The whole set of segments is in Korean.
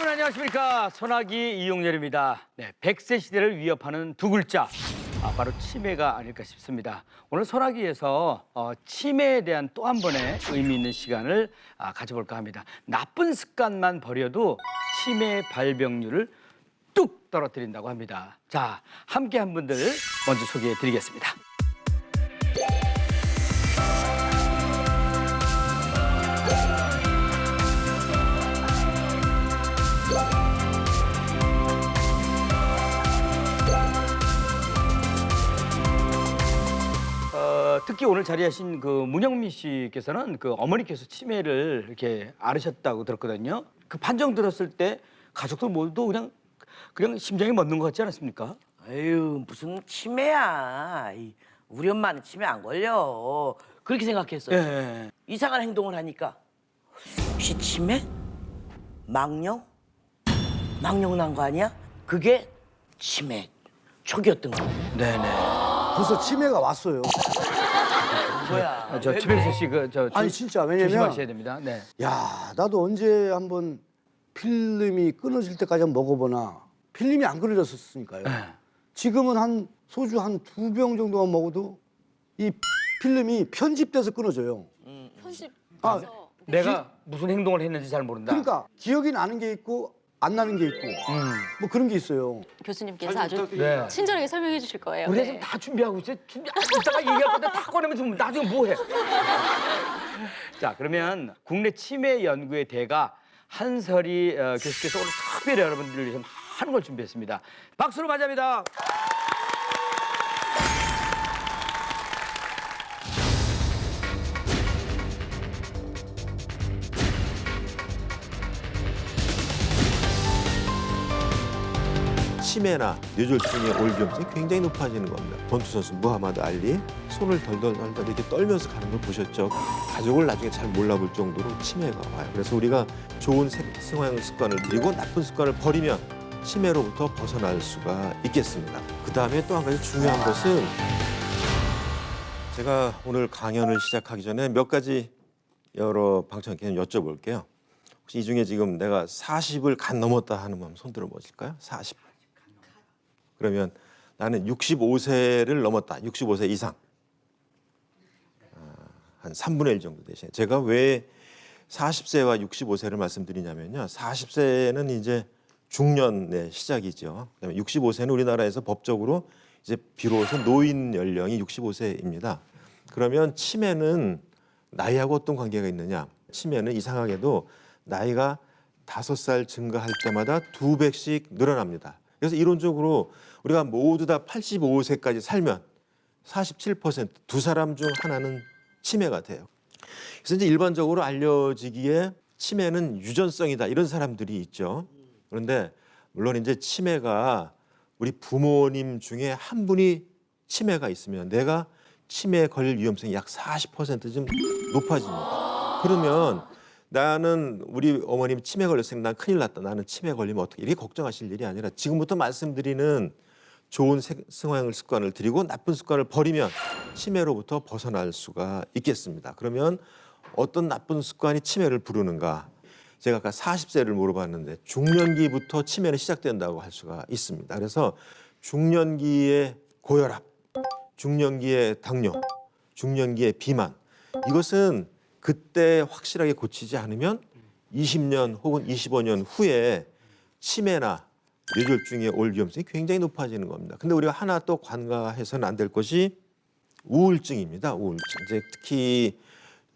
여러분 안녕하십니까. 소나기 이용렬입니다. 네, 100세 시대를 위협하는 두 글자. 바로 치매가 아닐까 싶습니다. 오늘 소나기에서 치매에 대한 또 한 번의 의미 있는 시간을 가져볼까 합니다. 나쁜 습관만 버려도 치매 발병률을 뚝 떨어뜨린다고 합니다. 자, 함께한 분들 먼저 소개해 드리겠습니다. 특히 오늘 자리하신 그 문영미 씨께서는 그 어머니께서 치매를 이렇게 앓으셨다고 들었거든요. 그 판정 들었을 때 가족들 모두 그냥 심장이 멎는 것 같지 않았습니까? 에휴, 무슨 치매야. 우리 엄마는 치매 안 걸려. 그렇게 생각했어요. 예. 이상한 행동을 하니까 혹시 치매? 망령? 망령 난 거 아니야? 그게 치매 초기였던 거야. 네네. 벌써 치매가 왔어요. 뭐야? 저 최백수 씨 아니, 진짜, 왜냐면- 조심하셔야 됩니다. 네. 야, 나도 언제 한번 필름이 끊어질 때까지 한번 먹어보나. 필름이 안 끊어졌었으니까요. 네. 지금은 한 소주 한 2병 정도만 먹어도 이 필름이 편집돼서 끊어져요. 편집. 아, 내가 무슨 행동을 했는지 잘 모른다. 그러니까 기억이 나는 게 있고 안 나는 게 있고 뭐 그런 게 있어요. 교수님께서 아주 네. 친절하게 설명해 주실 거예요. 우리가 네. 지금 다 준비하고 있어요. 이따가 얘기할 건데 다 꺼내면 좀 나중에 뭐해? 자, 그러면 국내 치매 연구의 대가 한설이 교수께서 오늘 특별히 여러분들을 위해서 많은 걸 준비했습니다. 박수로 맞이합니다. 치매나 뇌졸중의 올 위험성이 굉장히 높아지는 겁니다. 권투 선수 무하마드 알리 손을 덜덜 이렇게 떨면서 가는 걸 보셨죠? 가족을 나중에 잘 몰라볼 정도로 치매가 와요. 그래서 우리가 좋은 생활 습관을 들이고 나쁜 습관을 버리면 치매로부터 벗어날 수가 있겠습니다. 그 다음에 또 한 가지 중요한 것은 제가 오늘 강연을 시작하기 전에 몇 가지 여러 방청객께 여쭤볼게요. 혹시 이 중에 지금 내가 40을 간 넘었다 하는 분 손 들어보실까요? 40. 그러면 나는 65세를 넘었다. 65세 이상. 한 3분의 1 정도 되시네요. 제가 왜 40세와 65세를 말씀드리냐면요. 40세는 이제 중년의 시작이죠. 그다음에 65세는 우리나라에서 법적으로 이제 비로소 노인 연령이 65세입니다. 그러면 치매는 나이하고 어떤 관계가 있느냐? 치매는 이상하게도 나이가 5살 증가할 때마다 2배씩 늘어납니다. 그래서 이론적으로 우리가 모두 다 85세까지 살면 47%, 두 사람 중 하나는 치매가 돼요. 그래서 이제 일반적으로 알려지기에 치매는 유전성이다 이런 사람들이 있죠. 그런데 물론 이제 치매가 우리 부모님 중에 한 분이 치매가 있으면 내가 치매에 걸릴 위험성이 약 40%쯤 높아집니다. 그러면 나는 우리 어머님 치매 걸렸으니까 난 큰일 났다. 나는 치매 걸리면 어떻게 이렇게 걱정하실 일이 아니라 지금부터 말씀드리는 좋은 생활 습관을 들이고 나쁜 습관을 버리면 치매로부터 벗어날 수가 있겠습니다. 그러면 어떤 나쁜 습관이 치매를 부르는가? 제가 아까 40세를 물어봤는데 중년기부터 치매는 시작된다고 할 수가 있습니다. 그래서 중년기의 고혈압, 중년기의 당뇨, 중년기의 비만 이것은 그때 확실하게 고치지 않으면 20년 혹은 25년 후에 치매나 뇌졸중에 올 위험성이 굉장히 높아지는 겁니다. 근데 우리가 하나 또 간과해서는 안 될 것이 우울증입니다. 우울증. 이제 특히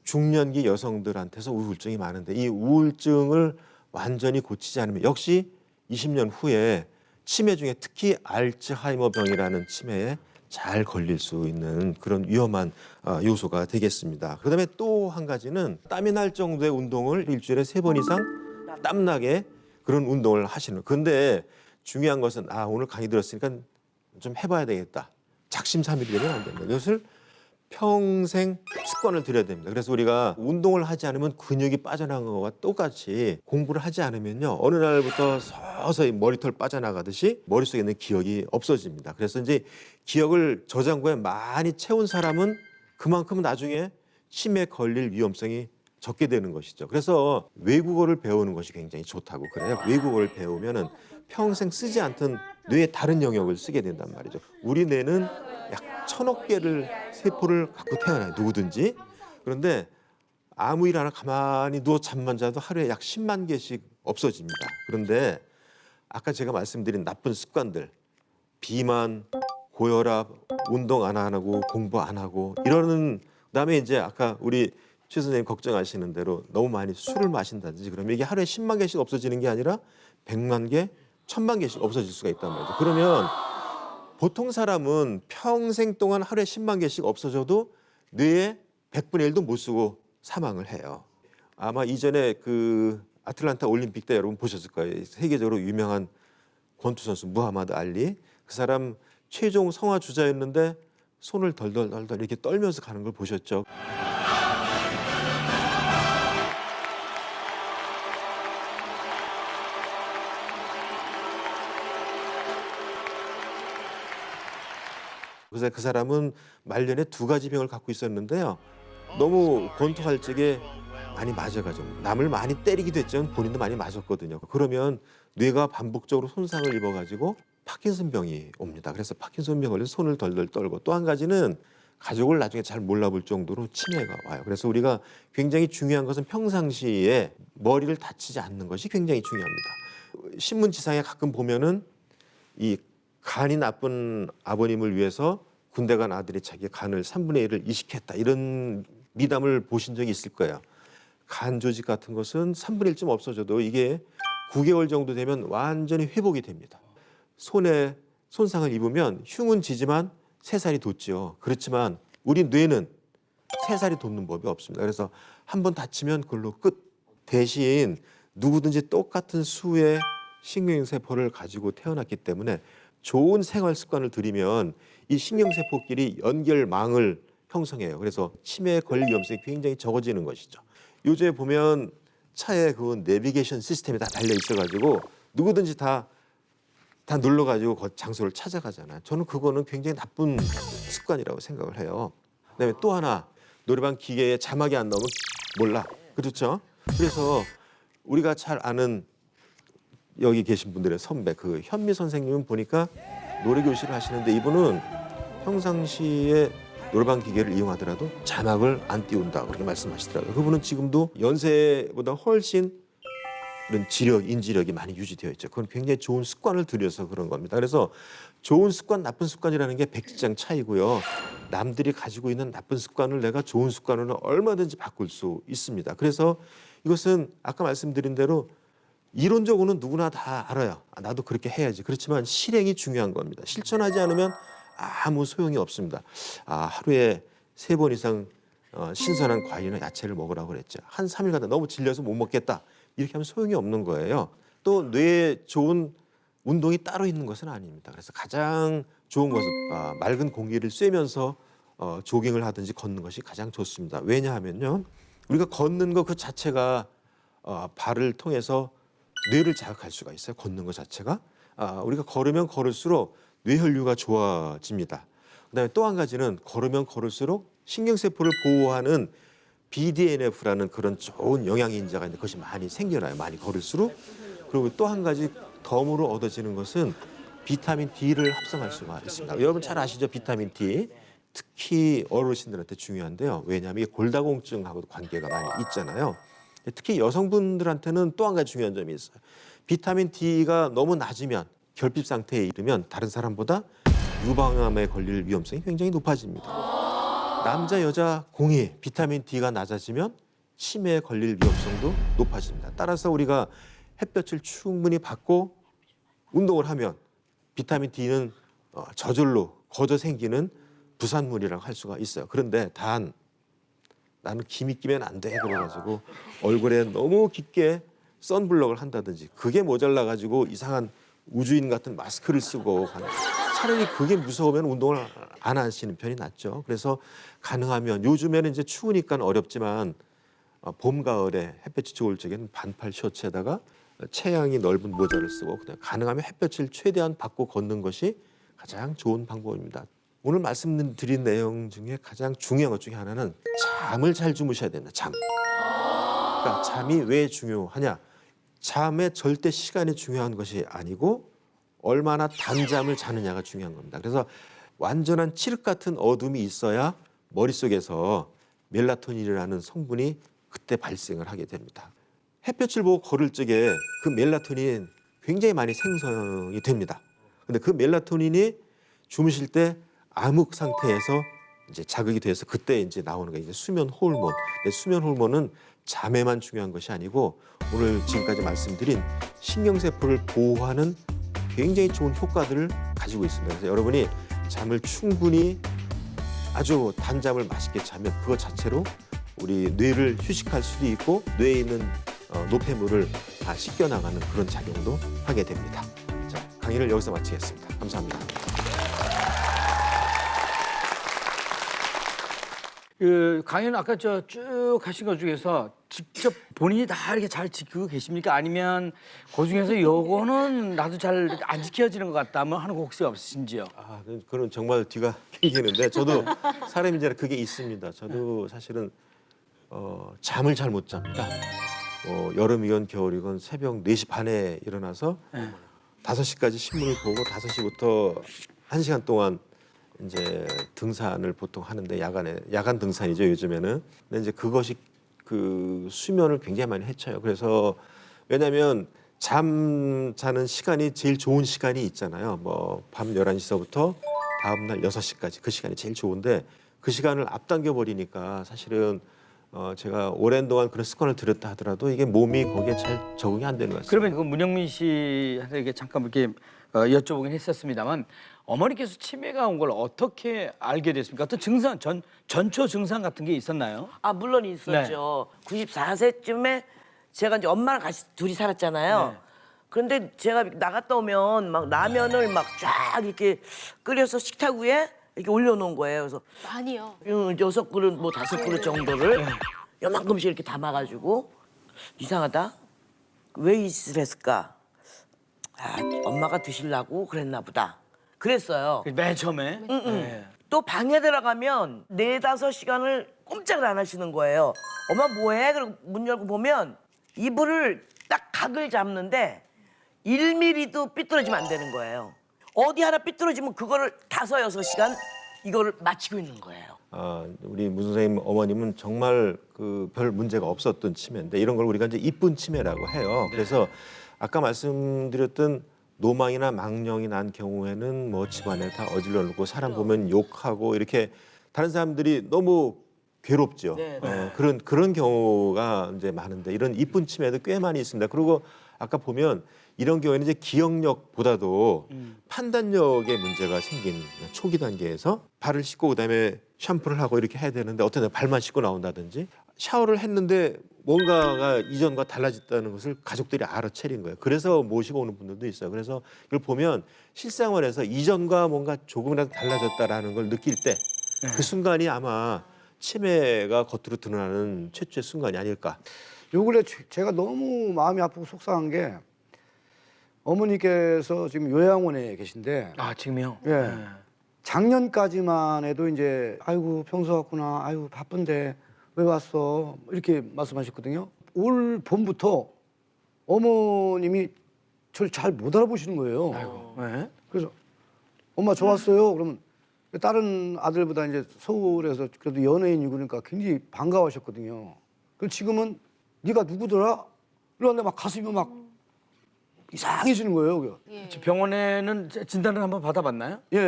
중년기 여성들한테서 우울증이 많은데 이 우울증을 완전히 고치지 않으면 역시 20년 후에 치매 중에 특히 알츠하이머 병이라는 치매에 잘 걸릴 수 있는 그런 위험한 요소가 되겠습니다. 그다음에 또 한 가지는 땀이 날 정도의 운동을 일주일에 3번 이상 땀나게 그런 운동을 하시는. 근데 중요한 것은 오늘 강의 들었으니까 좀 해봐야 되겠다. 작심삼일이 되면 안 됩니다. 이것을 평생 습관을 들여야 됩니다. 그래서 우리가 운동을 하지 않으면 근육이 빠져나간 것과 똑같이 공부를 하지 않으면요. 어느 날부터 서서히 머리털 빠져나가듯이 머릿속에 있는 기억이 없어집니다. 그래서 이제 기억을 저장고에 많이 채운 사람은 그만큼 나중에 치매 걸릴 위험성이 적게 되는 것이죠. 그래서 외국어를 배우는 것이 굉장히 좋다고 그래요. 외국어를 배우면은 평생 쓰지 않던 뇌의 다른 영역을 쓰게 된단 말이죠. 우리 뇌는 약 1000억 개를 세포를 갖고 태어나요. 누구든지. 그런데 아무 일 하나 가만히 누워 잠만 자도 하루에 약 10만 개씩 없어집니다. 그런데 아까 제가 말씀드린 나쁜 습관들, 비만, 고혈압, 운동 안 하고 공부 안 하고 이러는 그다음에 이제 아까 우리 최 선생님 걱정하시는 대로 너무 많이 술을 마신다든지 그러면 이게 하루에 10만 개씩 없어지는 게 아니라 100만 개, 1000만 개씩 없어질 수가 있단 말이죠. 그러면 보통 사람은 평생 동안 하루에 10만 개씩 없어져도 뇌에 100분의 1도 못 쓰고 사망을 해요. 아마 이전에 그 아틀란타 올림픽 때 여러분 보셨을 거예요. 세계적으로 유명한 권투 선수 무하마드 알리. 그 사람 최종 성화 주자였는데 손을 덜덜덜덜 이렇게 떨면서 가는 걸 보셨죠. 그래서 그 사람은 말년에 2가지 병을 갖고 있었는데요. 너무 권투할 적에 많이 맞아가지고 남을 많이 때리기도 했지만 본인도 많이 맞았거든요. 그러면 뇌가 반복적으로 손상을 입어가지고 파킨슨병이 옵니다. 그래서 파킨슨병 걸려서 손을 덜덜 떨고 또 한 가지는 가족을 나중에 잘 몰라볼 정도로 치매가 와요. 그래서 우리가 굉장히 중요한 것은 평상시에 머리를 다치지 않는 것이 굉장히 중요합니다. 신문지상에 가끔 보면은 이 간이 나쁜 아버님을 위해서 군대 간 아들이 자기 간을 3분의 1을 이식했다 이런 미담을 보신 적이 있을 거예요. 간 조직 같은 것은 3분의 1쯤 없어져도 이게 9개월 정도 되면 완전히 회복이 됩니다. 손에 손상을 입으면 흉은 지지만 새살이 돋죠. 그렇지만 우리 뇌는 새살이 돋는 법이 없습니다. 그래서 한번 다치면 그걸로 끝. 대신 누구든지 똑같은 수의 신경세포를 가지고 태어났기 때문에 좋은 생활 습관을 들이면 이 신경세포끼리 연결망을 형성해요. 그래서 치매에 걸릴 위험성이 굉장히 적어지는 것이죠. 요즘에 보면 차에 그 내비게이션 시스템이 다 달려 있어가지고 누구든지 다 눌러가지고 그 장소를 찾아가잖아요. 저는 그거는 굉장히 나쁜 습관이라고 생각을 해요. 그다음에 또 하나 노래방 기계에 자막이 안 나오면 몰라. 그렇죠? 그래서 우리가 잘 아는 여기 계신 분들의 선배 그 현미 선생님은 보니까 노래 교실을 하시는데 이분은 평상시에 노래방 기계를 이용하더라도 자막을 안 띄운다 그렇게 말씀하시더라고요. 그분은 지금도 연세보다 훨씬 이런 지력, 인지력이 많이 유지되어 있죠. 그건 굉장히 좋은 습관을 들여서 그런 겁니다. 그래서 좋은 습관, 나쁜 습관이라는 게 백지장 차이고요. 남들이 가지고 있는 나쁜 습관을 내가 좋은 습관으로 얼마든지 바꿀 수 있습니다. 그래서 이것은 아까 말씀드린 대로 이론적으로는 누구나 다 알아요. 나도 그렇게 해야지. 그렇지만 실행이 중요한 겁니다. 실천하지 않으면 아무 소용이 없습니다. 하루에 3번 이상 신선한 과일이나 야채를 먹으라고 그랬죠. 한 3일 가다 너무 질려서 못 먹겠다. 이렇게 하면 소용이 없는 거예요. 또 뇌에 좋은 운동이 따로 있는 것은 아닙니다. 그래서 가장 좋은 것은 맑은 공기를 쐬면서 조깅을 하든지 걷는 것이 가장 좋습니다. 왜냐하면요. 우리가 걷는 것 그 자체가 발을 통해서 뇌를 자극할 수가 있어요. 걷는 것 자체가. 우리가 걸으면 걸을수록 뇌혈류가 좋아집니다. 그다음에 또 한 가지는 걸으면 걸을수록 신경세포를 보호하는 BDNF라는 그런 좋은 영양인자가 있는데 그것이 많이 생겨나요. 많이 걸을수록. 그리고 또 한 가지 덤으로 얻어지는 것은 비타민 D를 합성할 수가 있습니다. 여러분 잘 아시죠? 비타민 D. 특히 어르신들한테 중요한데요. 왜냐하면 이게 골다공증하고도 관계가 많이 있잖아요. 특히 여성분들한테는 또 한 가지 중요한 점이 있어요. 비타민 D가 너무 낮으면 결핍 상태에 이르면 다른 사람보다 유방암에 걸릴 위험성이 굉장히 높아집니다. 남자, 여자 공이 비타민 D가 낮아지면 치매에 걸릴 위험성도 높아집니다. 따라서 우리가 햇볕을 충분히 받고 운동을 하면 비타민 D는 저절로 거저 생기는 부산물이라고 할 수가 있어요. 그런데 단 나는 김이 끼면 안 돼 그래가지고 얼굴에 너무 깊게 선블럭을 한다든지 그게 모자라가지고 이상한 우주인 같은 마스크를 쓰고 차라리 그게 무서우면 운동을 안 하시는 편이 낫죠. 그래서 가능하면 요즘에는 이제 추우니까 어렵지만 봄, 가을에 햇볕이 좋을 적에는 반팔 셔츠에다가 체형이 넓은 모자를 쓰고 그다음에 가능하면 햇볕을 최대한 받고 걷는 것이 가장 좋은 방법입니다. 오늘 말씀드린 내용 중에 가장 중요한 것 중에 하나는 잠을 잘 주무셔야 된다. 잠. 그러니까 잠이 왜 중요하냐? 잠의 절대 시간이 중요한 것이 아니고 얼마나 단잠을 자느냐가 중요한 겁니다. 그래서 완전한 칠흑 같은 어둠이 있어야 머릿속에서 멜라토닌이라는 성분이 그때 발생을 하게 됩니다. 햇볕을 보고 걸을 적에 그 멜라토닌 굉장히 많이 생성이 됩니다. 근데 그 멜라토닌이 주무실 때 암흑 상태에서 이제 자극이 돼서 그때 이제 나오는 게 이제 수면 호르몬. 근데 수면 호르몬은 잠에만 중요한 것이 아니고 오늘 지금까지 말씀드린 신경세포를 보호하는 굉장히 좋은 효과들을 가지고 있습니다. 그래서 여러분이 잠을 충분히 아주 단잠을 맛있게 자면 그것 자체로 우리 뇌를 휴식할 수도 있고 뇌에 있는 노폐물을 다 씻겨나가는 그런 작용도 하게 됩니다. 자, 강의를 여기서 마치겠습니다. 감사합니다. 그 강연 아까 저 쭉 하신 것 중에서 직접 본인이 다 이렇게 잘 지키고 계십니까? 아니면 그 중에서 요거는 나도 잘 안 지켜지는 것 같다 뭐 하는 거 혹시 없으신지요? 아, 그건 정말 뒤가 낑기는데 저도 사람인지라 그게 있습니다. 저도 사실은 잠을 잘 못 잡니다. 여름이건 겨울이건 새벽 4시 반에 일어나서 5시까지 신문을 보고 5시부터 1시간 동안 이제 등산을 보통 하는데 야간 등산이죠 요즘에는. 근데 이제 그것이 그 수면을 굉장히 많이 해쳐요. 그래서 왜냐하면 잠 자는 시간이 제일 좋은 시간이 있잖아요. 뭐 밤 11시서부터 다음 날 6시까지 그 시간이 제일 좋은데 그 시간을 앞당겨 버리니까 사실은 제가 오랜 동안 그런 습관을 들였다 하더라도 이게 몸이 거기에 잘 적응이 안 되는 것 같습니다. 그러면 그 문영민 씨한테 잠깐 이렇게 여쭤보긴 했었습니다만 어머니께서 치매가 온 걸 어떻게 알게 됐습니까? 어떤 증상, 전초 증상 같은 게 있었나요? 아 물론 있었죠. 94세쯤에 제가 이제 엄마랑 같이 둘이 살았잖아요. 네. 그런데 제가 나갔다 오면 막 라면을 막 쫙 이렇게 끓여서 식탁 위에 이렇게 올려놓은 거예요. 그래서 많이요. 6그릇 뭐 5그릇 정도를 요만큼씩 이렇게 담아가지고 이상하다. 왜 이 짓을 했을까? 아 엄마가 드시려고 그랬나 보다. 그랬어요. 맨 처음에. 네. 또 방에 들어가면 4-5시간을 꼼짝을 안 하시는 거예요. 엄마 뭐해? 그리고 문 열고 보면 이불을 딱 각을 잡는데 1mm도 삐뚤어지면 안 되는 거예요. 어디 하나 삐뚤어지면 그거를 5-6시간 이거를 맞추고 있는 거예요. 우리 문 선생님 어머님은 정말 그 별 문제가 없었던 치매인데 이런 걸 우리가 이제 이쁜 치매라고 해요. 그래서 아까 말씀드렸던 노망이나 망령이 난 경우에는 뭐 집안에 다 어질러 놓고 사람 보면 욕하고 이렇게 다른 사람들이 너무 괴롭죠. 네, 그런 경우가 이제 많은데 이런 이쁜 치매도 꽤 많이 있습니다. 그리고 아까 보면 이런 경우에는 이제 기억력보다도 판단력에 문제가 생긴 초기 단계에서 발을 씻고 그다음에 샴푸를 하고 이렇게 해야 되는데 어떤 데 발만 씻고 나온다든지 샤워를 했는데 뭔가가 이전과 달라졌다는 것을 가족들이 알아채린 거예요. 그래서 모시고 오는 분들도 있어요. 그래서 이걸 보면 실생활에서 이전과 뭔가 조금이라도 달라졌다라는 걸 느낄 때 그 순간이 아마 치매가 겉으로 드러나는 최초의 순간이 아닐까. 요 근래 제가 너무 마음이 아프고 속상한 게 어머니께서 지금 요양원에 계신데 아 지금요? 예. 작년까지만 해도 이제 아이고 평소 왔구나 아이고 바쁜데 왜 왔어 이렇게 말씀하셨거든요. 올 봄부터 어머님이 저를 잘 못 알아보시는 거예요. 아이고. 네. 그래서 엄마 저 왔어요. 그러면 다른 아들보다 이제 서울에서 그래도 연예인이고 그러니까 굉장히 반가워하셨거든요. 그럼 지금은 네가 누구더라? 이러는데 막 가슴이 막 이상해지는 거예요. 예. 병원에는 진단을 한번 받아봤나요? 예.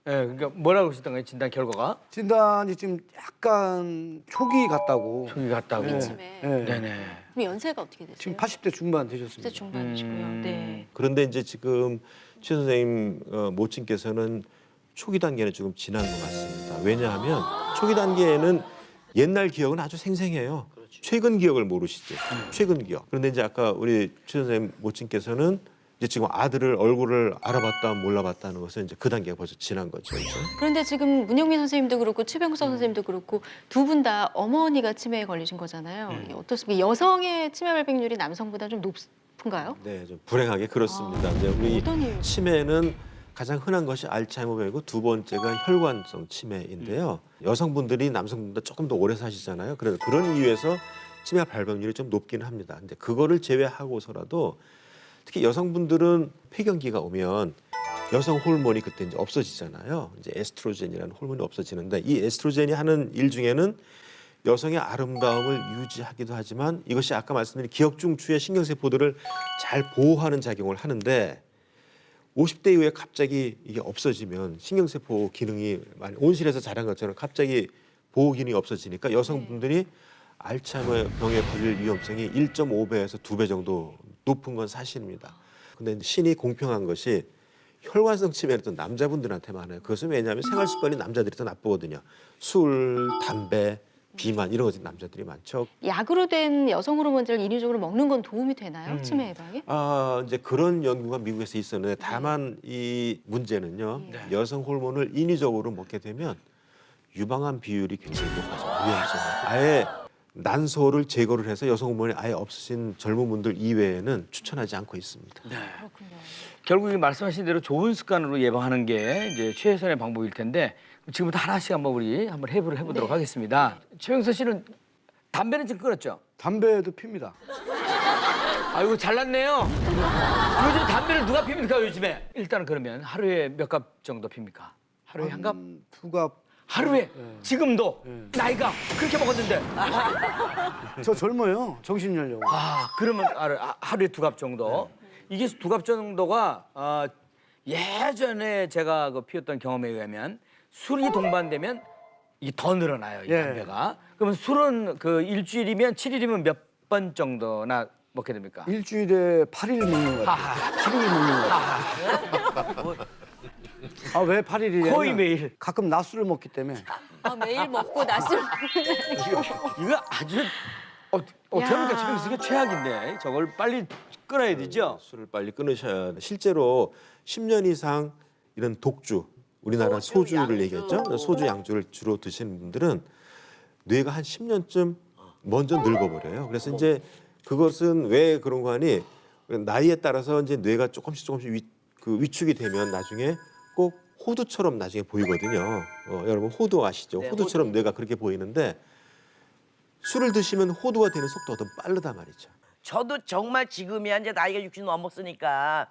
예, 그러니까 뭐라고 하시던가요? 진단 결과가? 진단이 지금 약간 초기 같다고. 초기 같다고. 초기 치매. 예. 네네. 그럼 연세가 어떻게 되세요? 지금 80대 중반 되셨습니다. 10대 중반이시고요. 네. 그런데 이제 지금 최 선생님 모친께서는 초기 단계는 조금 지난 것 같습니다. 왜냐하면 초기 단계에는 옛날 기억은 아주 생생해요. 최근 기억을 모르시죠. 최근 기억. 그런데 이제 아까 우리 최 선생님 모친께서는 이제 지금 아들을 얼굴을 알아봤다 몰라봤다는 것은 이제 그 단계가 벌써 지난 거죠. 그렇죠? 그런데 지금 문영민 선생님도 그렇고 최병석 선생님도 그렇고 두 분 다 어머니가 치매에 걸리신 거잖아요. 어떻습니까? 여성의 치매 발병률이 남성보다 좀 높은가요? 네, 좀 불행하게 그렇습니다. 이제 우리 어떤 이유? 치매는 가장 흔한 것이 알츠하이머병이고 두 번째가 혈관성 치매인데요. 여성분들이 남성분보다 조금 더 오래 사시잖아요. 그래서 그런 이유에서 치매 발병률이 좀 높기는 합니다. 근데 그거를 제외하고서라도 특히 여성분들은 폐경기가 오면 여성 호르몬이 그때 이제 없어지잖아요. 이제 에스트로겐이라는 호르몬이 없어지는데 이 에스트로겐이 하는 일 중에는 여성의 아름다움을 유지하기도 하지만 이것이 아까 말씀드린 기억중추의 신경세포들을 잘 보호하는 작용을 하는데 50대 이후에 갑자기 이게 없어지면 신경세포 기능이 많이 온실에서 자란 것처럼 갑자기 보호 기능이 없어지니까 여성분들이 알츠하이머 병에 걸릴 위험성이 1.5배에서 2배 정도 높은 건 사실입니다. 근데 신이 공평한 것이 혈관성 치매는 또 남자분들한테 많아요. 그것은 왜냐하면 생활 습관이 남자들이 더 나쁘거든요. 술, 담배, 비만 이런 것이 남자들이 많죠. 약으로 된 여성 호르몬제를 인위적으로 먹는 건 도움이 되나요? 치매 예방에? 이제 그런 연구가 미국에서 있었는데 다만 이 문제는요. 여성 호르몬을 인위적으로 먹게 되면 유방암 비율이 굉장히 높아져요. 위험성이. 아예 난소를 제거를 해서 여성 호르몬이 아예 없으신 젊은 분들 이외에는 추천하지 않고 있습니다. 그렇군요. 결국 이 말씀하신 대로 좋은 습관으로 예방하는 게 이제 최선의 방법일 텐데 지금부터 하나씩 한번 우리 한번 해보도록 하겠습니다. 최영선 씨는 담배는 지금 끊었죠? 담배도 핍니다. 아이고 잘났네요. 요즘 담배를 누가 핍니까 요즘에? 일단 그러면 하루에 몇 갑 정도 핍니까? 하루에 한 갑? 두 갑. 하루에? 지금도? 나이가 그렇게 먹었는데? 저 젊어요. 정신 연령. 그러면 하루에 2갑 정도. 이게 2갑 정도가 예전에 제가 그 피웠던 경험에 의하면 술이 동반되면 이게 더 늘어나요, 이 예. 담배가. 그러면 술은 그 일주일이면 7일이면 몇 번 정도나 먹게 됩니까? 일주일에 8일 먹는 것 같아요. 7일 먹는 것 같아요. 왜 8일이냐? 거의 매일. 가끔 낮술을 먹기 때문에. 매일 먹고 낮술 이거 아주 어떻게 합니까? 지금 이게 최악인데 저걸 빨리 끊어야 되죠? 술을 빨리 끊으셔야 돼. 실제로 10년 이상 이런 독주, 우리나라 소주를 얘기했죠. 소주, 양주를 주로 드시는 분들은 뇌가 한 10년쯤 먼저 늙어버려요. 그래서 이제 그것은 왜 그런 거 하니 나이에 따라서 이제 뇌가 조금씩 위축이 되면 나중에 꼭 호두처럼 나중에 보이거든요. 여러분 호두 아시죠? 네, 호두처럼 뇌가 그렇게 보이는데 술을 드시면 호두가 되는 속도가 더 빠르단 말이죠. 저도 정말 지금이야 이제 나이가 60 넘었으니까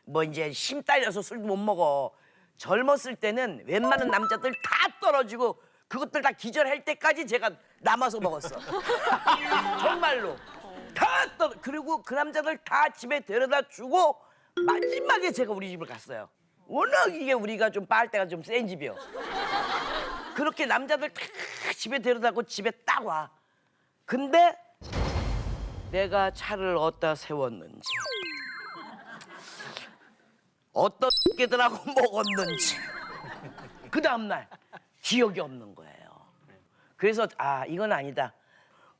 뭐 이제 힘 딸려서 술도 못 먹어. 젊었을 때는 웬만한 남자들 다 떨어지고 그것들 다 기절할 때까지 제가 남아서 먹었어. 정말로 그리고 그 남자들 다 집에 데려다 주고 마지막에 제가 우리 집을 갔어요. 워낙 이게 우리가 좀 빨대가 좀 센 집이요. 그렇게 남자들 다 집에 데려다고 집에 딱 와. 근데 내가 차를 어디다 세웠는지 어떤 개들하고 먹었는지 그 다음날 기억이 없는 거예요. 그래서 이건 아니다.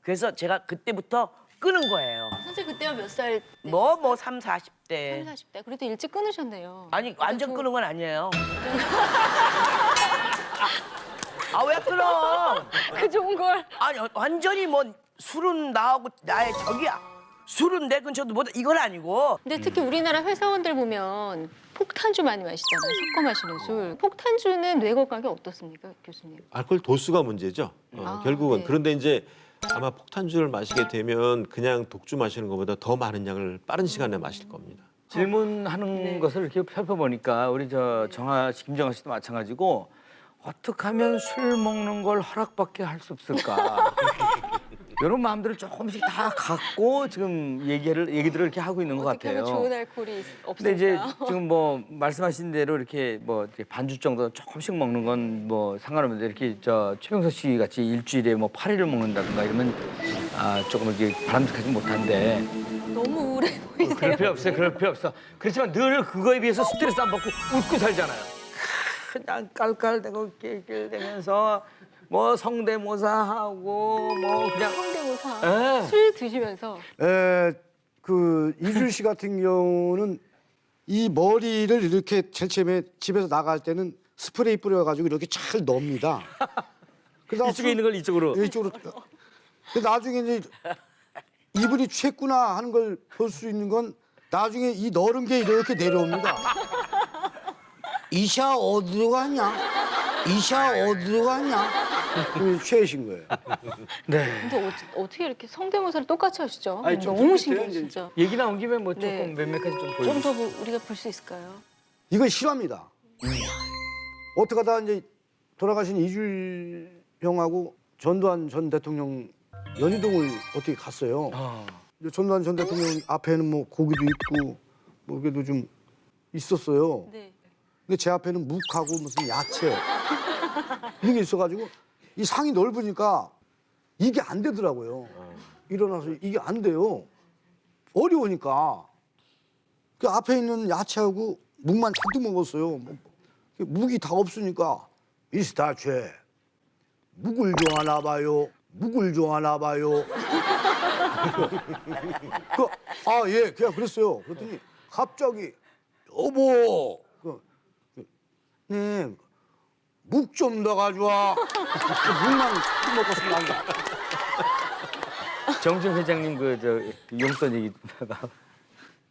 그래서 제가 그때부터 끄는 거예요. 선생님 그때가 몇 살? 뭐 3, 40대. 30, 40대. 그래도 일찍 끊으셨네요. 아니 완전 끄는 건 아니에요. 왜 끊어? 그 좋은 걸. 아니 완전히 뭐 술은 나하고 나의 적이야. 술은 내 근처도 못. 이건 아니고. 근데 특히 우리나라 회사원들 보면 폭탄주 많이 마시잖아요. 섞어 마시는 술. 폭탄주는 뇌 건강에 어떻습니까, 교수님? 알코올 도수가 문제죠. 결국은 네. 그런데 이제 아마 폭탄주를 마시게 되면 그냥 독주 마시는 것보다 더 많은 양을 빠른 시간에 마실 겁니다. 질문하는 것을 이렇게 살펴보니까 우리 김정아 씨도 마찬가지고 어떻게 하면 술 먹는 걸 허락받게 할 수 없을까? 이런 마음들을 조금씩 다 갖고 지금 얘기들을 이렇게 하고 있는 것 어떻게 같아요. 하면 좋은 알코올이 없을까? 근데 이제 지금 뭐 말씀하신 대로 이렇게 반주 정도 조금씩 먹는 건 뭐 상관없는데 이렇게 최병서 씨 같이 일주일에 뭐 8일을 먹는다든가 이러면 조금 이렇게 바람직하지 못한데 너무 우울해 보이세요. 그럴 필요 없어. 그렇지만 늘 그거에 비해서 스트레스 안 받고 웃고 살잖아요. 그냥 깔깔대고 낄낄대면서 뭐 성대모사하고 뭐 그냥 성대모사. 예. 술 드시면서. 그 이준 씨 같은 경우는 이 머리를 이렇게 제일 처음에 집에서 나갈 때는 스프레이 뿌려가지고 이렇게 잘 넣습니다. 그다음 이쪽에 있는 걸 이쪽으로. 이쪽으로. 근데 나중에 이제 이분이 취했구나 하는 걸 볼 수 있는 건 나중에 이 너른 게 이렇게 내려옵니다. 이샤 어디로 갔냐? 이샤 어디로 갔냐? 최애신 거예요. 네. 근데 어떻게 이렇게 성대모사를 똑같이 하시죠? 아니, 좀 너무 똑같아요, 신기해요, 이제. 진짜. 얘기 나온 김에 뭐 조금 네. 몇몇 가지 좀 좀 보여주세요. 더 우리가 볼 수 있을까요? 이건 실화입니다. 어떻게 하다 이제 돌아가신 이주일 형하고 전두환 전 대통령 연희동을 어떻게 갔어요. 이제 전두환 전 대통령 앞에는 뭐 고기도 있고 뭐 그래도 좀 있었어요. 네. 근데 제 앞에는 묵하고 무슨 야채 이런 게 있어가지고 이 상이 넓으니까 이게 안 되더라고요. 일어나서 이게 안 돼요. 어려우니까 그 앞에 있는 야채하고 묵만 잔뜩 먹었어요. 뭐, 묵이 다 없으니까 미스터 최 묵을 좋아하나 봐요. 묵을 좋아하나 봐요. 예, 그냥 그랬어요. 그랬더니 갑자기 여보, 네, 묵 좀 더 가져와. 묵만 먹고 싶나? 정준 회장님 그 용돈 얘기다가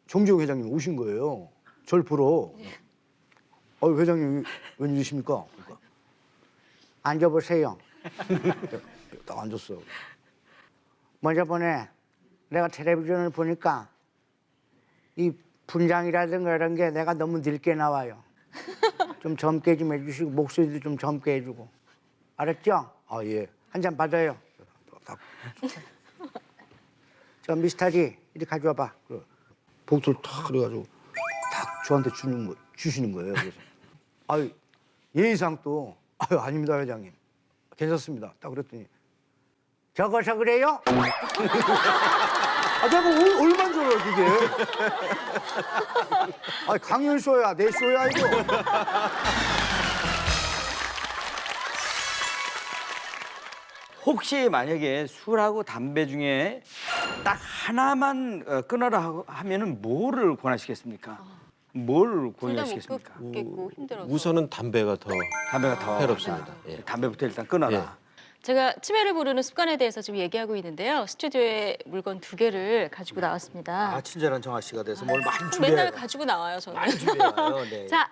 정지용 회장님 오신 거예요. 절 보러. 회장님 웬일이십니까? 그러니까, 앉아보세요. 딱 앉았어. 먼저 보내. 내가 텔레비전을 보니까 이 분장이라든가 이런 게 내가 너무 늙게 나와요. 좀 젊게 좀 해주시고 목소리도 좀 젊게 해주고. 알았죠? 예. 한 잔 받아요. 딱 저 미스터리 이리 가져와봐. 복도를 탁 그래가지고 딱 저한테 주시는 거예요. 그래서 예의상 또 아닙니다 회장님. 괜찮습니다. 딱 그랬더니 적어서 그래요? 내가 얼마나 좋아요 그게. 강연 쇼야 내 쇼야 이거. 혹시 만약에 술하고 담배 중에 딱 하나만 끊어라 하면은 뭐를 권하시겠습니까? 뭘 둘 다 못 권유하시겠습니까? 끊겠고 힘들어서. 우선은 담배가 더 담배가 더 해롭습니다. 예. 담배부터 일단 끊어라. 예. 제가 치매를 부르는 습관에 대해서 지금 얘기하고 있는데요. 스튜디오에 물건 2개를 가지고 나왔습니다. 친절한 정아 씨가 돼서 뭘 많이 맨날 준비해요. 가지고 나와요, 저는. 많이 준비해요. 네. 자,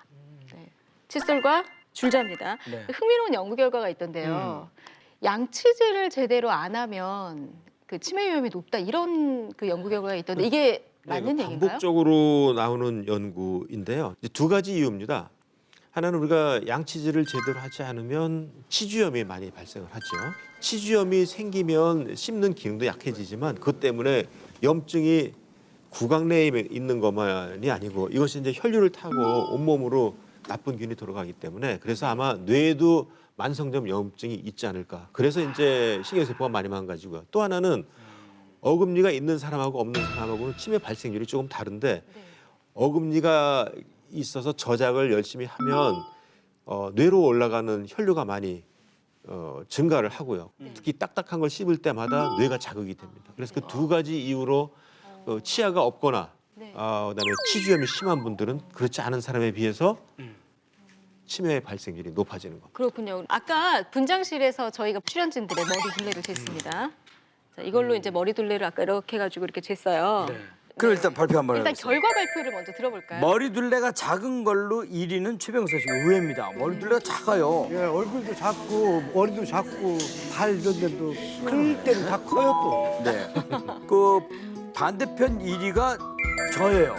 네. 칫솔과 줄자입니다. 네. 흥미로운 연구 결과가 있던데요. 양치질을 제대로 안 하면 그 치매 위험이 높다 이런 그 연구 결과가 있던데 이게 맞는 네, 얘기인가요? 반복적으로 나오는 연구인데요. 이제 두 가지 이유입니다. 하나는 우리가 양치질을 제대로 하지 않으면 치주염이 많이 발생을 하죠. 치주염이 생기면 씹는 기능도 약해지지만 그것 때문에 염증이 구강 내에 있는 것만이 아니고 이것이 이제 혈류를 타고 온몸으로 나쁜 균이 들어가기 때문에 그래서 아마 뇌에도 만성적 염증이 있지 않을까. 그래서 이제 신경세포가 많이 망가지고요. 또 하나는 어금니가 있는 사람하고 없는 사람하고는 치매 발생률이 조금 다른데 어금니가 있어서 저작을 열심히 하면 뇌로 올라가는 혈류가 많이 증가를 하고요. 특히 딱딱한 걸 씹을 때마다 뇌가 자극이 됩니다. 그래서 그 두 가지 이유로 치아가 없거나 그다음에 치주염이 심한 분들은 그렇지 않은 사람에 비해서 치매 발생률이 높아지는 겁니다. 그렇군요. 아까 분장실에서 저희가 출연진들의 머리 둘레를 쟀습니다. 자, 이걸로 이제 머리 둘레를 아까 이렇게 해가지고 이렇게 쟀어요. 네. 그럼 일단 발표 한번 일단 해보세요. 결과 발표를 먼저 들어볼까요? 머리둘레가 작은 걸로 1위는 최병서 씨가 의외입니다. 머리둘레가 작아요. 예, 얼굴도 작고 머리도 작고 발 이런 데도 클 때는 다 커요 또. 네. 그 반대편 1위가 저예요.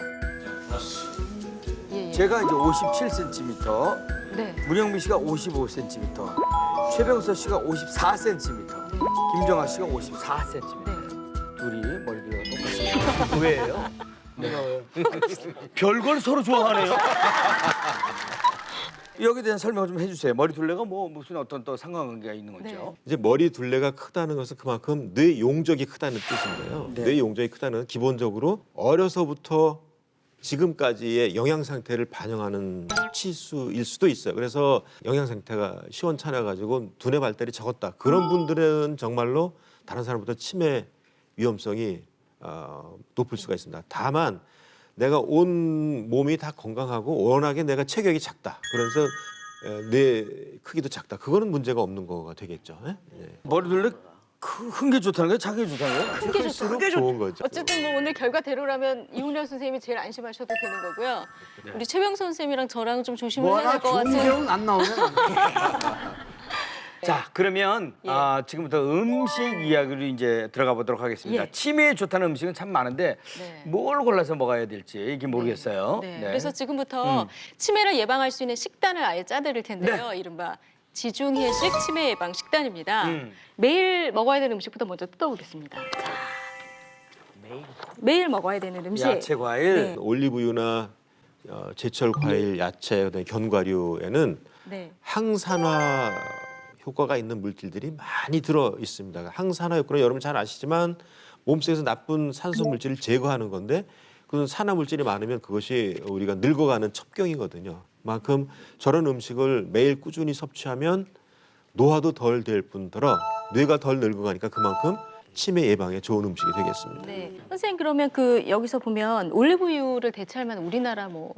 예, 예. 제가 이제 57cm, 네. 문영민 씨가 55cm, 최병서 씨가 54cm, 김정아 씨가 54cm. 네. 둘이 머리둘레가 똑같습니다. 왜예요? 별걸 서로 좋아하네요. 여기에 대한 설명 좀 해주세요. 머리둘레가 뭐 무슨 어떤 또 상관관계가 있는 거죠? 네. 이제 머리 둘레가 크다는 것은 그만큼 뇌 용적이 크다는 뜻인데요. 네. 뇌 용적이 크다는 건 기본적으로 어려서부터 지금까지의 영양 상태를 반영하는 치수일 수도 있어요. 그래서 영양 상태가 시원찮아 가지고 두뇌 발달이 적었다. 그런 분들은 정말로 다른 사람보다 치매 위험성이 높을 수가 있습니다. 다만 내가 온 몸이 다 건강하고 워낙에 내가 체격이 작다. 그래서 뇌 크기도 작다. 그거는 문제가 없는 거가 되겠죠. 예? 예. 머리둘레 큰 게 좋다는 거예요? 작은 게 좋다는 거예요? 큰 게 좋다. 클수록 좋은 거죠. 어쨌든 뭐 오늘 결과대로라면 이훈열 선생님이 제일 안심하셔도 되는 거고요. 네. 우리 최병 선생님이랑 저랑 좀 조심을 뭐 해야 하나 될 것 좋은 같은. 경우는 안 나오네. 자, 그러면 예. 지금부터 음식 이야기로 이제 들어가 보도록 하겠습니다. 예. 치매에 좋다는 음식은 참 많은데 네. 뭘 골라서 먹어야 될지 이게 모르겠어요. 네. 네. 그래서 지금부터 치매를 예방할 수 있는 식단을 아예 짜드릴 텐데요. 이른바 지중해식 치매 예방 식단입니다. 매일 먹어야 되는 음식부터 먼저 뜯어보겠습니다. 자, 매일 먹어야 되는 음식. 야채, 과일. 네. 올리브유나 제철 과일, 야채, 그다음에 견과류에는 네. 항산화 효과가 있는 물질들이 많이 들어 있습니다. 항산화 효과는 여러분 잘 아시지만 몸속에서 나쁜 산소 물질을 제거하는 건데 그 산화 물질이 많으면 그것이 우리가 늙어가는 첩경이거든요. 그만큼 저런 음식을 매일 꾸준히 섭취하면 노화도 덜 될 뿐더러 뇌가 덜 늙어가니까 그만큼 치매 예방에 좋은 음식이 되겠습니다. 네. 선생님 그러면 그 여기서 보면 올리브유를 대체할 만한 우리나라 뭐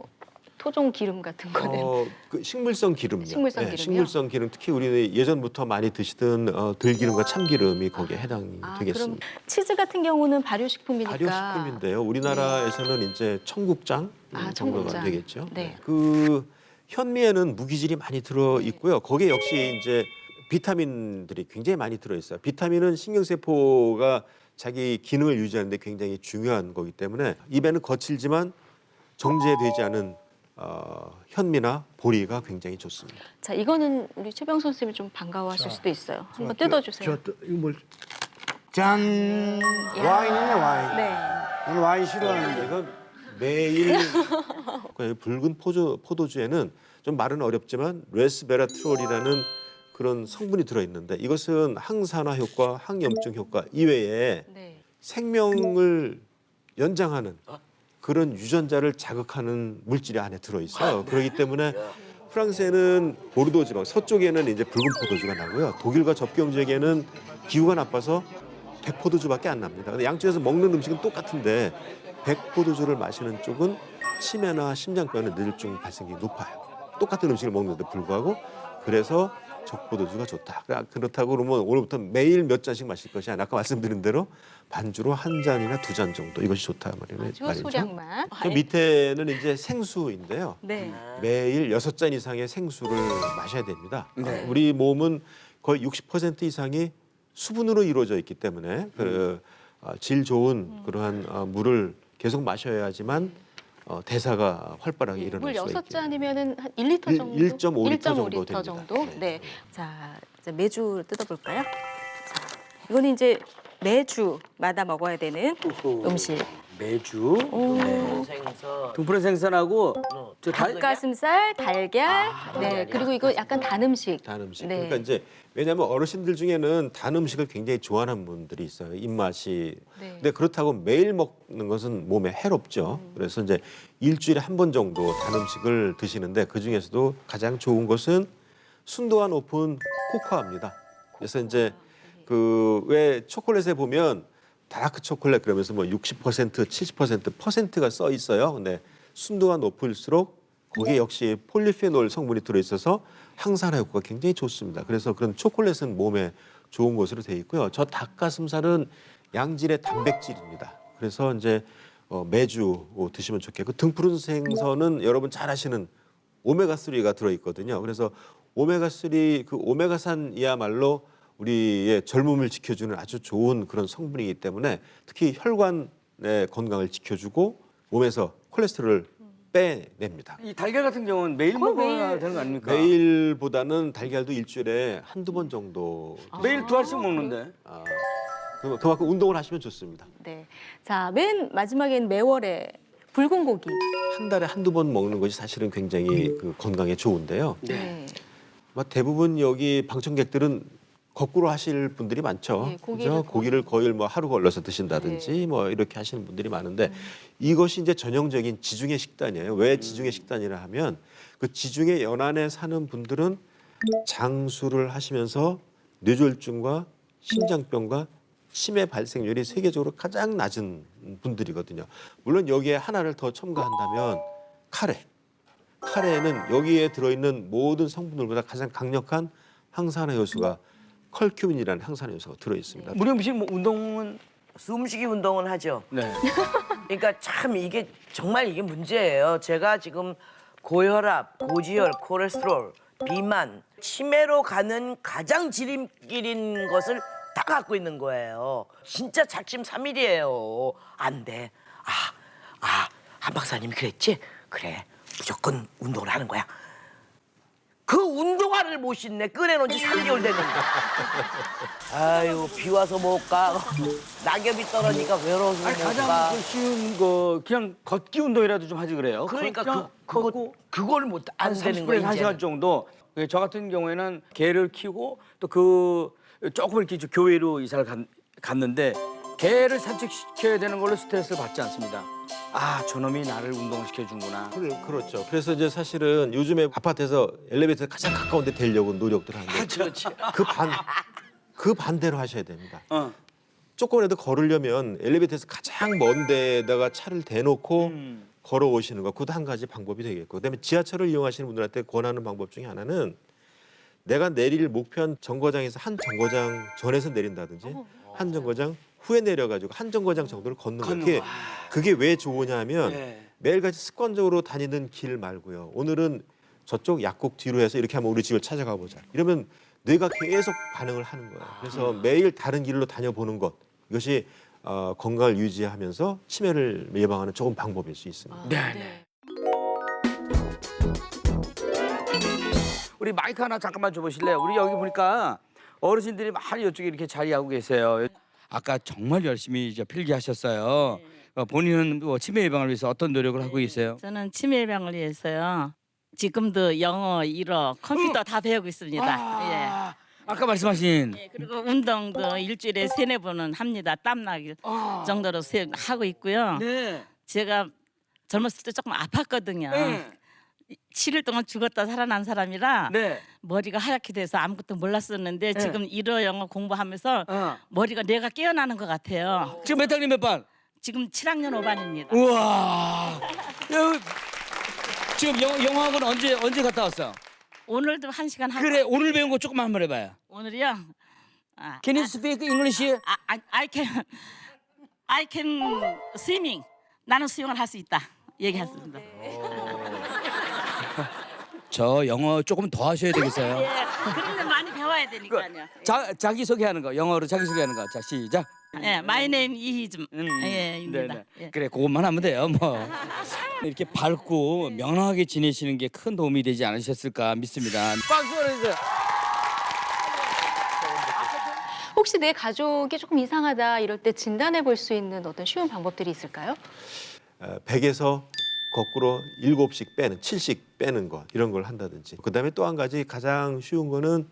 토종 기름 같은 거는 그 식물성 기름요. 식물성 기름이요? 식물성 기름 특히 우리 예전부터 많이 드시던 들기름과 참기름이 거기에 해당이 그럼 되겠습니다. 치즈 같은 경우는 발효식품이니까 발효식품인데요. 우리나라에서는 이제 청국장 정도가 청국장. 되겠죠. 네. 그 현미에는 무기질이 많이 들어 있고요. 거기에 역시 이제 비타민들이 굉장히 많이 들어 있어요. 비타민은 신경세포가 자기 기능을 유지하는데 굉장히 중요한 거기 때문에 입에는 거칠지만 정제되지 않은 현미나 보리가 굉장히 좋습니다. 자 이거는 우리 최병 선생님이 좀 반가워하실 수도 있어요. 한번 뜯어주세요. 이거 뭘? 짠. 와인이네 와인. 네. 저는 와인 싫어하는데. 제가 매일 그 붉은 포도주에는 좀 말은 어렵지만 레스베라트롤이라는 그런 성분이 들어 있는데 이것은 항산화 효과, 항염증 효과 이외에 네. 생명을 연장하는 그런 유전자를 자극하는 물질이 안에 들어 있어요. 그렇기 때문에 프랑스에는 보르도 지방 서쪽에는 이제 붉은 포도주가 나고요. 독일과 접경 지역에는 기후가 나빠서 백포도주밖에 안 납니다. 근데 양쪽에서 먹는 음식은 똑같은데 백포도주를 마시는 쪽은 치매나 심장병의 뇌졸중 발생이 높아요. 똑같은 음식을 먹는데 불구하고 그래서 적포도주가 좋다. 그렇다고 그러면 오늘부터 매일 몇 잔씩 마실 것이 아니라 아까 말씀드린 대로 반주로 한 잔이나 두 잔 정도 이것이 좋다 말이죠. 아주 소량만. 저 밑에는 이제 생수인데요. 네. 매일 6잔 이상의 생수를 마셔야 됩니다. 네. 우리 몸은 거의 60% 이상이 수분으로 이루어져 있기 때문에 질 좋은 그러한 물을 계속 마셔야지만 대사가 활발하게 물 일어날 수가 있게 6잔이면은 한 1리터 정도? 1.5리터 정도 1.5리터 됩니다. 정도? 네. 네. 자, 이제 매주 뜯어볼까요? 자, 이거는 이제 매주마다 먹어야 되는 음식. 매주. 생선. 등푸른 생선하고 저 닭가슴살, 달걀, 네, 그리고 이거 약간 단 음식. 단 음식. 네. 그러니까 이제 왜냐하면 어르신들 중에는 단 음식을 굉장히 좋아하는 분들이 있어요. 입맛이. 네. 근데 그렇다고 매일 먹는 것은 몸에 해롭죠. 그래서 이제 일주일에 한 번 정도 단 음식을 드시는데 그 중에서도 가장 좋은 것은 순도가 높은 코코아입니다. 그래서 이제 그 왜 초콜릿에 보면 다크 초콜릿 그러면서 뭐 60%, 70% 퍼센트가 써 있어요. 근데 순도가 높을수록 거기에 역시 폴리페놀 성분이 들어 있어서 항산화 효과가 굉장히 좋습니다. 그래서 그런 초콜릿은 몸에 좋은 것으로 되어 있고요. 저 닭가슴살은 양질의 단백질입니다. 그래서 이제 매주 드시면 좋겠고 등푸른 생선은 여러분 잘 아시는 오메가3가 들어 있거든요. 그래서 오메가3 그 오메가산이야말로 우리의 젊음을 지켜주는 아주 좋은 그런 성분이기 때문에 특히 혈관의 건강을 지켜주고 몸에서 콜레스테롤을 빼냅니다. 이 달걀 같은 경우는 매일 거의 먹어야 매일. 되는 거 아닙니까? 매일보다는 달걀도 일주일에 한두 번 정도 매일 두 알씩 먹는데. 그만큼 운동을 하시면 좋습니다. 네. 자, 맨 마지막엔 매월에 붉은 고기. 한 달에 한두 번 먹는 것이 사실은 굉장히 그 건강에 좋은데요. 네. 대부분 여기 방청객들은 거꾸로 하실 분들이 많죠. 네, 그죠? 고기를 거의 뭐 하루 걸러서 드신다든지 뭐 이렇게 하시는 분들이 많은데 이것이 이제 전형적인 지중해 식단이에요. 왜 지중해 식단이라 하면 그 지중해 연안에 사는 분들은 장수를 하시면서 뇌졸중과 심장병과 치매 발생률이 세계적으로 가장 낮은 분들이거든요. 물론 여기에 하나를 더 첨가한다면 카레. 카레에는 여기에 들어있는 모든 성분들보다 가장 강력한 항산화 요소가 컬큐민이라는 항산화 요소가 들어 있습니다. 문영민 씨 뭐 운동은 숨쉬기 운동은 하죠. 네. 그러니까 참 이게 정말 이게 문제예요. 제가 지금 고혈압, 고지혈, 콜레스테롤, 비만, 치매로 가는 가장 지름길인 것을 다 갖고 있는 거예요. 진짜 작심삼일이에요. 안 돼. 한 박사님이 그랬지? 그래, 무조건 운동을 하는 거야. 그 운동화를 못 신네. 꺼내놓은 지 3개월 됐는데. 아유, 비 와서 못 가. 낙엽이 떨어지니까 외로워서 못 가장 가. 쉬운 거 그냥 걷기 운동이라도 좀 하지 그래요. 그러니까 그냥 그걸 못 안 되는 30분에서 거야. 1시간 이제는. 정도. 저 같은 경우에는 개를 키우고 또 그 조금 이렇게 교회로 이사를 갔는데 개를 산책시켜야 되는 걸로 스트레스를 받지 않습니다. 아, 저놈이 나를 운동시켜주는구나. 그렇죠. 그래서 이제 사실은 요즘에 아파트에서 엘리베이터 가장 가까운 데 되려고 노력들 하는데 그렇지. 그 반대로 하셔야 됩니다. 어. 조금이라도 걸으려면 엘리베이터에서 가장 먼 데다가 차를 대놓고 걸어오시는 거, 그것도 한 가지 방법이 되겠고, 그다음에 지하철을 이용하시는 분들한테 권하는 방법 중에 하나는 내가 내릴 목표한 정거장에서 한 정거장 전에서 내린다든지 한 정거장 후에 내려가지고 한 정거장 정도를 걷는 거예요. 그게 왜 좋으냐 하면 네. 매일같이 습관적으로 다니는 길 말고요. 오늘은 저쪽 약국 뒤로 해서 이렇게 하면 우리 집을 찾아가 보자. 이러면 뇌가 계속 반응을 하는 거예요. 그래서 매일 다른 길로 다녀보는 것, 이것이 건강을 유지하면서 치매를 예방하는 좋은 방법일 수 있습니다. 네. 우리 마이크 하나 잠깐만 줘보실래요? 우리 여기 보니까 어르신들이 많이 이쪽에 이렇게 자리하고 계세요. 아까 정말 열심히 이제 필기하셨어요. 본인은 뭐 치매 예방을 위해서 어떤 노력을 하고 계세요? 저는 치매 예방을 위해서요. 지금도 영어, 일어, 컴퓨터 다 배우고 있습니다. 아까 말씀하신 예. 그리고 운동도 일주일에 3-4번은 합니다. 땀나기 정도로 하고 있고요. 네. 제가 젊었을 때 조금 아팠거든요. 네. 7일 동안 죽었다 살아난 사람이라 네. 머리가 하얗게 돼서 아무것도 몰랐었는데 지금 일어 영어 공부하면서 머리가 뇌가 깨어나는 것 같아요. 지금 몇 학년 몇 반? 지금 7학년 5반입니다. 우와. 지금 영어학원 언제 갔다 왔어? 오늘도 1시간 하고 그래, 오늘 배운 거 조금만 한번 해봐요. 오늘이요? Can you speak English? I can swimming. 나는 수영을 할 수 있다. 얘기했습니다. 저 영어 조금 더 하셔야 되겠어요. 예, 그런데 많이 배워야 되니까요. 자기 소개하는 거, 영어로 자기 소개하는 거. 자, 시작. 예, my name 이희즘. 예, 입니다. 네네. 예. 그래, 그것만 하면 돼요. 뭐 이렇게 밝고 명랑하게 지내시는 게 큰 도움이 되지 않으셨을까 믿습니다. 박수 보내주세요. 혹시 내 가족이 조금 이상하다 이럴 때 진단해 볼 수 있는 어떤 쉬운 방법들이 있을까요? 100에서 거꾸로 7씩 빼는, 7씩 빼는 거, 이런 걸 한다든지. 그다음에 또 한 가지 가장 쉬운 거는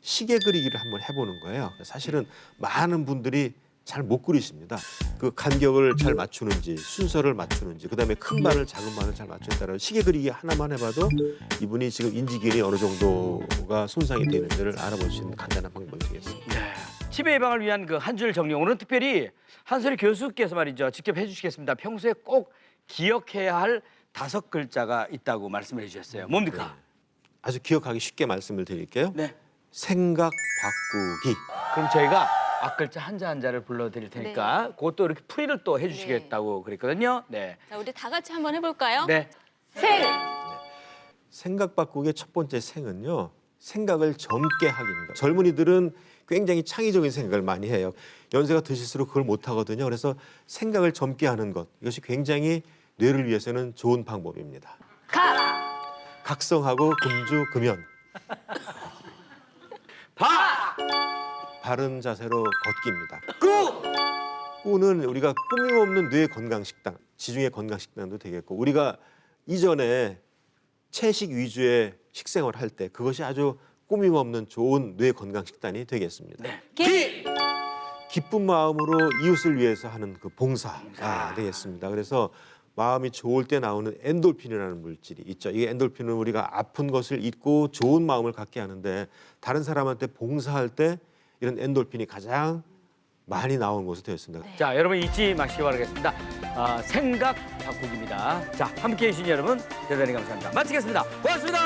시계 그리기를 한번 해보는 거예요. 사실은 많은 분들이 잘 못 그리십니다. 그 간격을 잘 맞추는지, 순서를 맞추는지, 그다음에 큰 바늘, 작은 바늘 잘 맞추는 따라 시계 그리기 하나만 해봐도 이분이 지금 인지기능이 어느 정도가 손상이 되는지를 알아볼 수 있는 간단한 방법이 되겠습니다. 치매 예방을 위한 그 한 줄 정리. 오늘 특별히 한솔희 교수께서 말이죠. 직접 해주시겠습니다. 평소에 꼭 기억해야 할 5글자가 있다고 말씀해 주셨어요. 뭡니까? 아주 기억하기 쉽게 말씀을 드릴게요. 네. 생각 바꾸기. 그럼 저희가 앞글자 한자 한자를 불러드릴 테니까 그것도 이렇게 풀이를 또 해주시겠다고 그랬거든요. 네. 자, 우리 다 같이 한번 해볼까요? 네. 생! 생각 바꾸기의 첫 번째 생은요. 생각을 젊게 하기입니다. 젊은이들은 굉장히 창의적인 생각을 많이 해요. 연세가 드실수록 그걸 못 하거든요. 그래서 생각을 젊게 하는 것, 이것이 굉장히 뇌를 위해서는 좋은 방법입니다. 각성하고 금주 금연. 바른 자세로 걷기입니다. 꾸는 우리가 꾸밈없는 뇌 건강 식단, 지중해 건강 식단도 되겠고, 우리가 이전에 채식 위주의 식생활을 할 때 그것이 아주 꾸밈없는 좋은 뇌 건강 식단이 되겠습니다. 기쁜 마음으로 이웃을 위해서 하는 그 봉사가 되겠습니다. 그래서 마음이 좋을 때 나오는 엔돌핀이라는 물질이 있죠. 이 엔돌핀은 우리가 아픈 것을 잊고 좋은 마음을 갖게 하는데, 다른 사람한테 봉사할 때 이런 엔돌핀이 가장 많이 나오는 것으로 되었습니다. 자, 여러분 잊지 마시기 바라겠습니다. 생각 바꾸기입니다. 자, 함께해 주신 여러분 대단히 감사합니다. 마치겠습니다. 고맙습니다.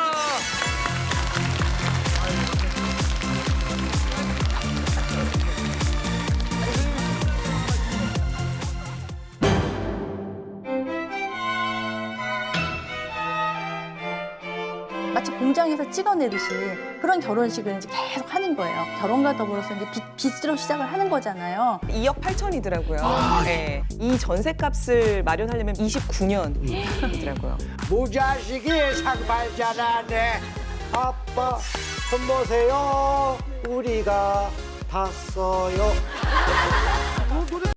마치 공장에서 찍어내듯이 그런 결혼식을 이제 계속 하는 거예요. 결혼과 더불어서 이제 빚으로 시작을 하는 거잖아요. 2억 8천이더라고요. 네. 이 전셋값을 마련하려면 29년이더라고요. 무자식이 상발자라네. 아빠 손 보세요. 우리가 다 써요.